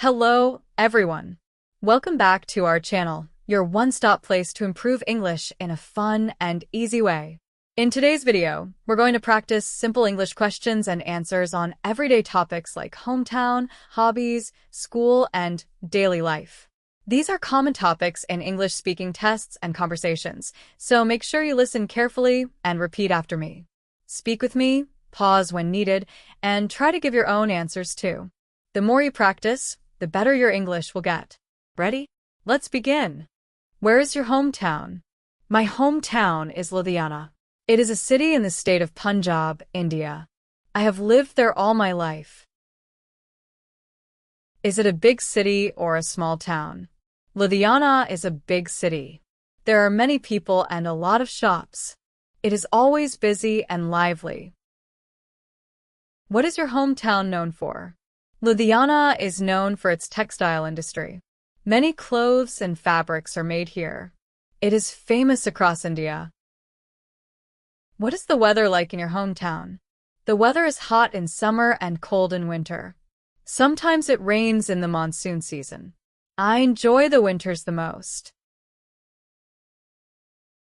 Hello, everyone. Welcome back to our channel, your one-stop place to improve English in a fun and easy way. In today's video, we're going to practice simple English questions and answers on everyday topics like hometown, hobbies, school, and daily life. These are common topics in English-speaking tests and conversations, so make sure you listen carefully and repeat after me. Speak with me, pause when needed, and try to give your own answers too. The more you practice, the better your English will get. Ready? Let's begin. Where is your hometown? My hometown is Ludhiana. It is a city in the state of Punjab, India. I have lived there all my life. Is it a big city or a small town? Ludhiana is a big city. There are many people and a lot of shops. It is always busy and lively. What is your hometown known for? Ludhiana is known for its textile industry. Many clothes and fabrics are made here. It is famous across India. What is the weather like in your hometown? The weather is hot in summer and cold in winter. Sometimes it rains in the monsoon season. I enjoy the winters the most.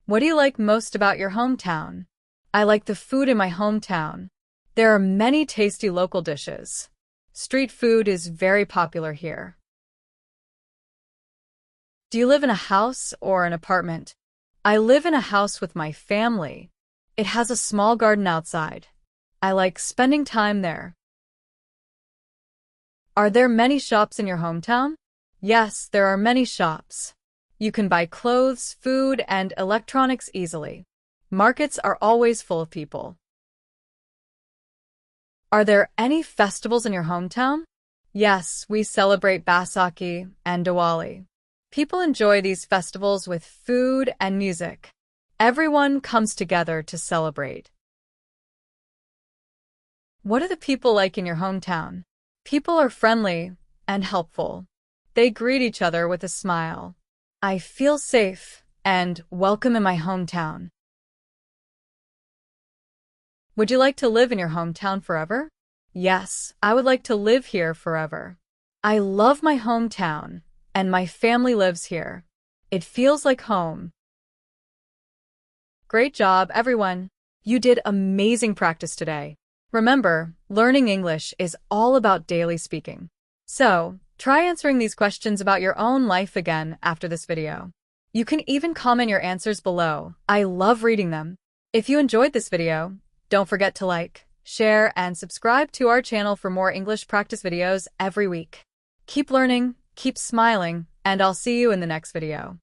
What do you like most about your hometown? I like the food in my hometown. There are many tasty local dishes. Street food is very popular here. Do you live in a house or an apartment? I live in a house with my family. It has a small garden outside. I like spending time there. Are there many shops in your hometown? Yes, there are many shops. You can buy clothes, food, and electronics easily. Markets are always full of people. Are there any festivals in your hometown? Yes, we celebrate Baisakhi and Diwali. People enjoy these festivals with food and music. Everyone comes together to celebrate. What are the people like in your hometown? People are friendly and helpful. They greet each other with a smile. I feel safe and welcome in my hometown. Would you like to live in your hometown forever? Yes, I would like to live here forever. I love my hometown, and my family lives here. It feels like home. Great job, everyone. You did amazing practice today. Remember, learning English is all about daily speaking. So, try answering these questions about your own life again after this video. You can even comment your answers below. I love reading them. If you enjoyed this video, don't forget to like, share, and subscribe to our channel for more English practice videos every week. Keep learning, keep smiling, and I'll see you in the next video.